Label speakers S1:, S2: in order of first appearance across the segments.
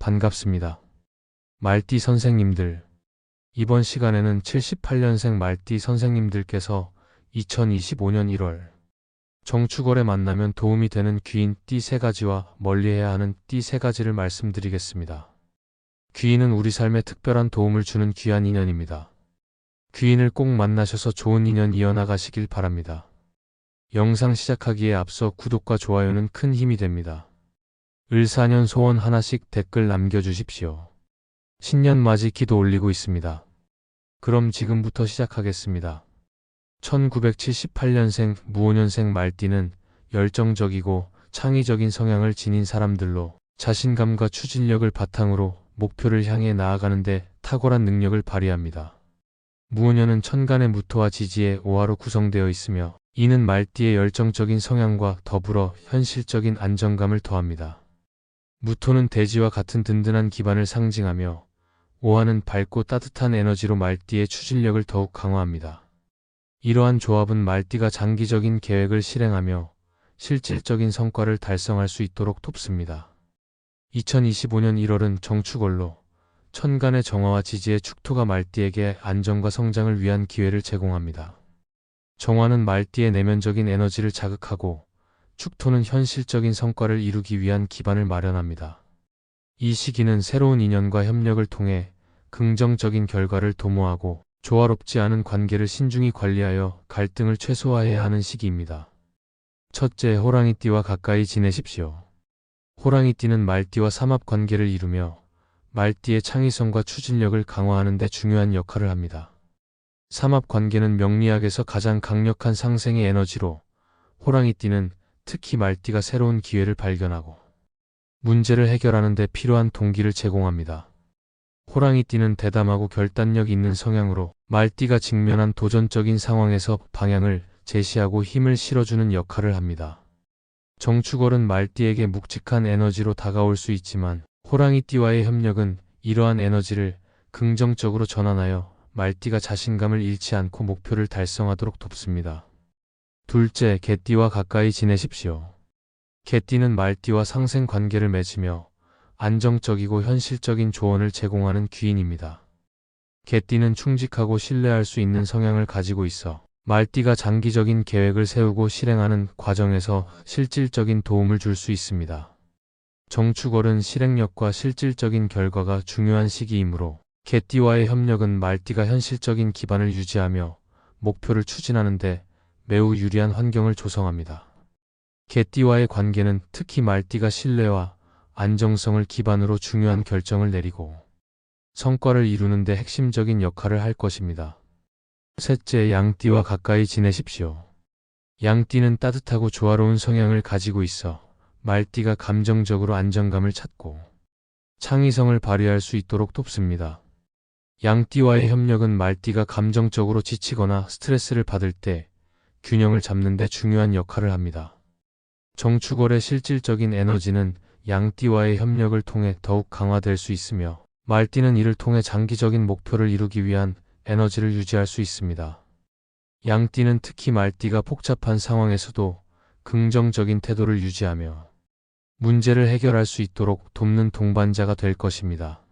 S1: 반갑습니다. 말띠 선생님들. 이번 시간에는 78년생 말띠 선생님들께서 2025년 1월 정축월에 만나면 도움이 되는 귀인 띠 3가지와 멀리해야 하는 띠 3가지를 말씀드리겠습니다. 귀인은 우리 삶에 특별한 도움을 주는 귀한 인연입니다. 귀인을 꼭 만나셔서 좋은 인연 이어나가시길 바랍니다. 영상 시작하기에 앞서 구독과 좋아요는 큰 힘이 됩니다. 을사년 소원 하나씩 댓글 남겨주십시오. 신년맞이 기도 올리고 있습니다. 그럼 지금부터 시작하겠습니다. 1978년생 무오년생 말띠는 열정적이고 창의적인 성향을 지닌 사람들로 자신감과 추진력을 바탕으로 목표를 향해 나아가는데 탁월한 능력을 발휘합니다. 무오년은 천간의 무토와 지지의 오화로 구성되어 있으며 이는 말띠의 열정적인 성향과 더불어 현실적인 안정감을 더합니다. 무토는 대지와 같은 든든한 기반을 상징하며 오화는 밝고 따뜻한 에너지로 말띠의 추진력을 더욱 강화합니다. 이러한 조합은 말띠가 장기적인 계획을 실행하며 실질적인 성과를 달성할 수 있도록 돕습니다. 2025년 1월은 정축월로 천간의 정화와 지지의 축토가 말띠에게 안정과 성장을 위한 기회를 제공합니다. 정화는 말띠의 내면적인 에너지를 자극하고 축토는 현실적인 성과를 이루기 위한 기반을 마련합니다. 이 시기는 새로운 인연과 협력을 통해 긍정적인 결과를 도모하고 조화롭지 않은 관계를 신중히 관리하여 갈등을 최소화해야 하는 시기입니다. 첫째, 호랑이띠와 가까이 지내십시오. 호랑이띠는 말띠와 삼합관계를 이루며 말띠의 창의성과 추진력을 강화하는 데 중요한 역할을 합니다. 삼합관계는 명리학에서 가장 강력한 상생의 에너지로 호랑이띠는 특히 말띠가 새로운 기회를 발견하고 문제를 해결하는 데 필요한 동기를 제공합니다. 호랑이띠는 대담하고 결단력 있는 성향으로 말띠가 직면한 도전적인 상황에서 방향을 제시하고 힘을 실어주는 역할을 합니다. 정축월은 말띠에게 묵직한 에너지로 다가올 수 있지만 호랑이띠와의 협력은 이러한 에너지를 긍정적으로 전환하여 말띠가 자신감을 잃지 않고 목표를 달성하도록 돕습니다. 둘째, 개띠와 가까이 지내십시오. 개띠는 말띠와 상생 관계를 맺으며 안정적이고 현실적인 조언을 제공하는 귀인입니다. 개띠는 충직하고 신뢰할 수 있는 성향을 가지고 있어 말띠가 장기적인 계획을 세우고 실행하는 과정에서 실질적인 도움을 줄 수 있습니다. 정축월은 실행력과 실질적인 결과가 중요한 시기이므로 개띠와의 협력은 말띠가 현실적인 기반을 유지하며 목표를 추진하는 데 매우 유리한 환경을 조성합니다. 개띠와의 관계는 특히 말띠가 신뢰와 안정성을 기반으로 중요한 결정을 내리고 성과를 이루는 데 핵심적인 역할을 할 것입니다. 셋째, 양띠와 가까이 지내십시오. 양띠는 따뜻하고 조화로운 성향을 가지고 있어 말띠가 감정적으로 안정감을 찾고 창의성을 발휘할 수 있도록 돕습니다. 양띠와의 협력은 말띠가 감정적으로 지치거나 스트레스를 받을 때 균형을 잡는 데 중요한 역할을 합니다. 정축월의 실질적인 에너지는 양띠와의 협력을 통해 더욱 강화될 수 있으며 말띠는 이를 통해 장기적인 목표를 이루기 위한 에너지를 유지할 수 있습니다. 양띠는 특히 말띠가 복잡한 상황에서도 긍정적인 태도를 유지하며 문제를 해결할 수 있도록 돕는 동반자가 될 것입니다.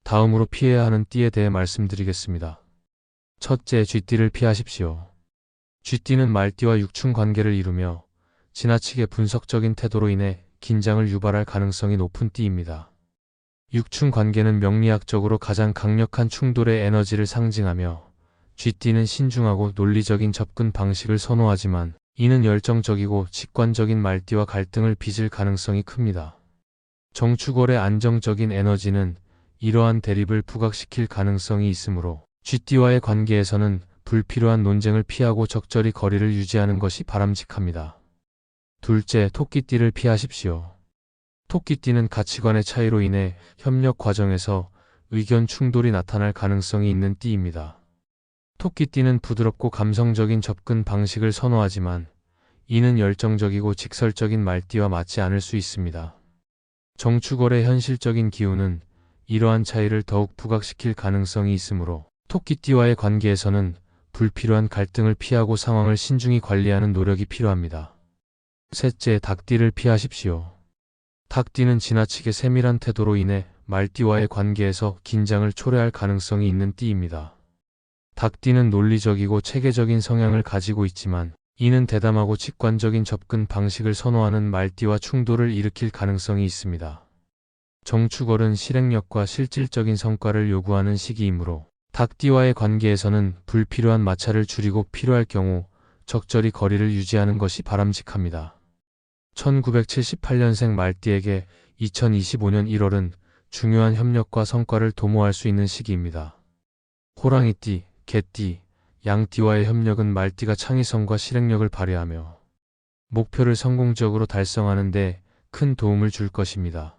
S1: 다음으로 피해야 하는 띠에 대해 말씀드리겠습니다. 첫째, 쥐띠를 피하십시오. 쥐띠는 말띠와 육충 관계를 이루며 지나치게 분석적인 태도로 인해 긴장을 유발할 가능성이 높은 띠입니다. 육충 관계는 명리학적으로 가장 강력한 충돌의 에너지를 상징하며 쥐띠는 신중하고 논리적인 접근 방식을 선호하지만 이는 열정적이고 직관적인 말띠와 갈등을 빚을 가능성이 큽니다. 정축월의 안정적인 에너지는 이러한 대립을 부각시킬 가능성이 있으므로 쥐띠와의 관계에서는 불필요한 논쟁을 피하고 적절히 거리를 유지하는 것이 바람직합니다. 둘째, 토끼띠를 피하십시오. 토끼띠는 가치관의 차이로 인해 협력 과정에서 의견 충돌이 나타날 가능성이 있는 띠입니다. 토끼띠는 부드럽고 감성적인 접근 방식을 선호하지만 이는 열정적이고 직설적인 말띠와 맞지 않을 수 있습니다. 정축월의 현실적인 기운은 이러한 차이를 더욱 부각시킬 가능성이 있으므로 토끼띠와의 관계에서는 불필요한 갈등을 피하고 상황을 신중히 관리하는 노력이 필요합니다. 셋째, 닭띠를 피하십시오. 닭띠는 지나치게 세밀한 태도로 인해 말띠와의 관계에서 긴장을 초래할 가능성이 있는 띠입니다. 닭띠는 논리적이고 체계적인 성향을 가지고 있지만 이는 대담하고 직관적인 접근 방식을 선호하는 말띠와 충돌을 일으킬 가능성이 있습니다. 정축월은 실행력과 실질적인 성과를 요구하는 시기이므로 닭띠와의 관계에서는 불필요한 마찰을 줄이고 필요할 경우 적절히 거리를 유지하는 것이 바람직합니다. 1978년생 말띠에게 2025년 1월은 중요한 협력과 성과를 도모할 수 있는 시기입니다. 호랑이띠, 개띠, 양띠와의 협력은 말띠가 창의성과 실행력을 발휘하며 목표를 성공적으로 달성하는 데 큰 도움을 줄 것입니다.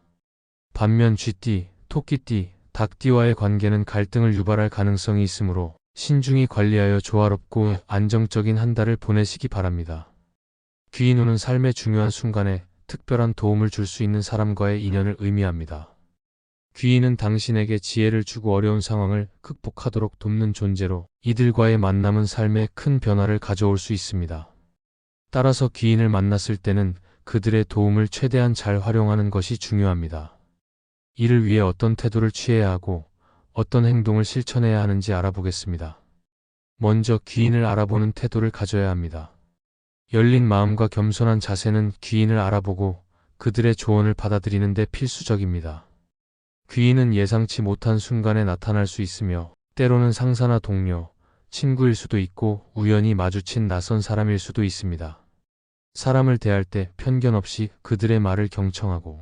S1: 반면 쥐띠, 토끼띠, 닭띠와의 관계는 갈등을 유발할 가능성이 있으므로 신중히 관리하여 조화롭고 안정적인 한 달을 보내시기 바랍니다. 귀인운은 삶의 중요한 순간에 특별한 도움을 줄 수 있는 사람과의 인연을 의미합니다. 귀인은 당신에게 지혜를 주고 어려운 상황을 극복하도록 돕는 존재로 이들과의 만남은 삶에 큰 변화를 가져올 수 있습니다. 따라서 귀인을 만났을 때는 그들의 도움을 최대한 잘 활용하는 것이 중요합니다. 이를 위해 어떤 태도를 취해야 하고 어떤 행동을 실천해야 하는지 알아보겠습니다. 먼저 귀인을 알아보는 태도를 가져야 합니다. 열린 마음과 겸손한 자세는 귀인을 알아보고 그들의 조언을 받아들이는 데 필수적입니다. 귀인은 예상치 못한 순간에 나타날 수 있으며 때로는 상사나 동료, 친구일 수도 있고 우연히 마주친 낯선 사람일 수도 있습니다. 사람을 대할 때 편견 없이 그들의 말을 경청하고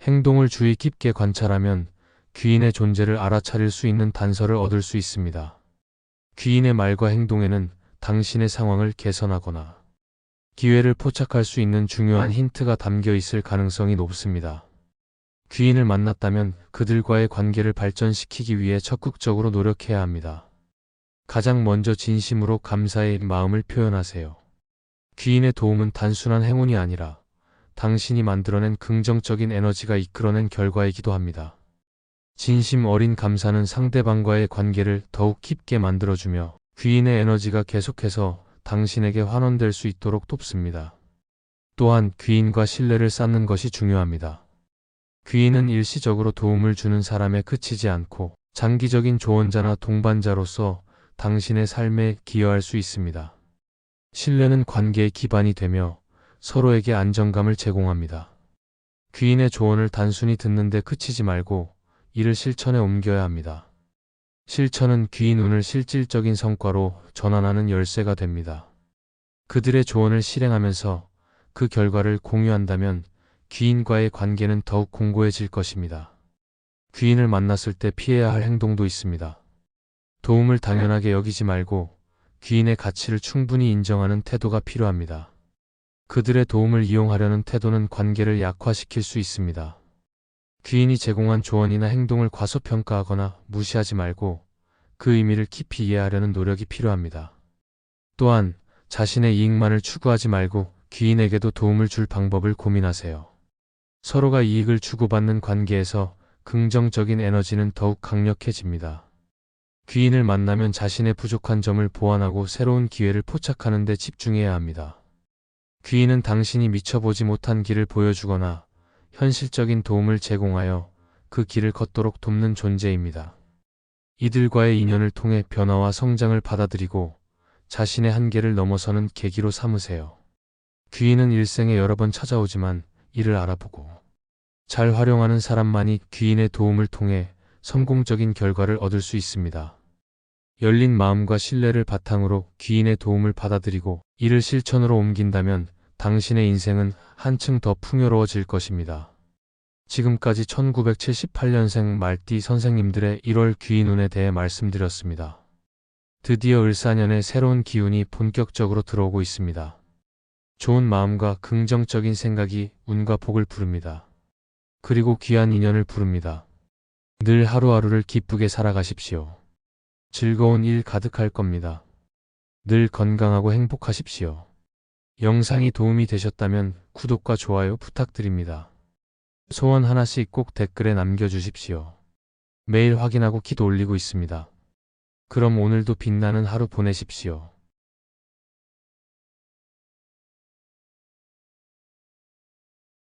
S1: 행동을 주의 깊게 관찰하면 귀인의 존재를 알아차릴 수 있는 단서를 얻을 수 있습니다. 귀인의 말과 행동에는 당신의 상황을 개선하거나 기회를 포착할 수 있는 중요한 힌트가 담겨 있을 가능성이 높습니다. 귀인을 만났다면 그들과의 관계를 발전시키기 위해 적극적으로 노력해야 합니다. 가장 먼저 진심으로 감사의 마음을 표현하세요. 귀인의 도움은 단순한 행운이 아니라 당신이 만들어낸 긍정적인 에너지가 이끌어낸 결과이기도 합니다. 진심 어린 감사는 상대방과의 관계를 더욱 깊게 만들어주며 귀인의 에너지가 계속해서 당신에게 환원될 수 있도록 돕습니다. 또한 귀인과 신뢰를 쌓는 것이 중요합니다. 귀인은 일시적으로 도움을 주는 사람에 그치지 않고 장기적인 조언자나 동반자로서 당신의 삶에 기여할 수 있습니다. 신뢰는 관계의 기반이 되며 서로에게 안정감을 제공합니다. 귀인의 조언을 단순히 듣는 데 그치지 말고 이를 실천에 옮겨야 합니다. 실천은 귀인 운을 실질적인 성과로 전환하는 열쇠가 됩니다. 그들의 조언을 실행하면서 그 결과를 공유한다면 귀인과의 관계는 더욱 공고해질 것입니다. 귀인을 만났을 때 피해야 할 행동도 있습니다. 도움을 당연하게 여기지 말고 귀인의 가치를 충분히 인정하는 태도가 필요합니다. 그들의 도움을 이용하려는 태도는 관계를 약화시킬 수 있습니다. 귀인이 제공한 조언이나 행동을 과소평가하거나 무시하지 말고 그 의미를 깊이 이해하려는 노력이 필요합니다. 또한 자신의 이익만을 추구하지 말고 귀인에게도 도움을 줄 방법을 고민하세요. 서로가 이익을 주고받는 관계에서 긍정적인 에너지는 더욱 강력해집니다. 귀인을 만나면 자신의 부족한 점을 보완하고 새로운 기회를 포착하는 데 집중해야 합니다. 귀인은 당신이 미쳐보지 못한 길을 보여주거나 현실적인 도움을 제공하여 그 길을 걷도록 돕는 존재입니다. 이들과의 인연을 통해 변화와 성장을 받아들이고 자신의 한계를 넘어서는 계기로 삼으세요. 귀인은 일생에 여러 번 찾아오지만 이를 알아보고 잘 활용하는 사람만이 귀인의 도움을 통해 성공적인 결과를 얻을 수 있습니다. 열린 마음과 신뢰를 바탕으로 귀인의 도움을 받아들이고 이를 실천으로 옮긴다면 당신의 인생은 한층 더 풍요로워질 것입니다. 지금까지 1978년생 말띠 선생님들의 1월 귀인운에 대해 말씀드렸습니다. 드디어 을사년의 새로운 기운이 본격적으로 들어오고 있습니다. 좋은 마음과 긍정적인 생각이 운과 복을 부릅니다. 그리고 귀한 인연을 부릅니다. 늘 하루하루를 기쁘게 살아가십시오. 즐거운 일 가득할 겁니다. 늘 건강하고 행복하십시오. 영상이 도움이 되셨다면 구독과 좋아요 부탁드립니다. 소원 하나씩 꼭 댓글에 남겨주십시오. 매일 확인하고 기도 올리고 있습니다. 그럼 오늘도 빛나는 하루 보내십시오.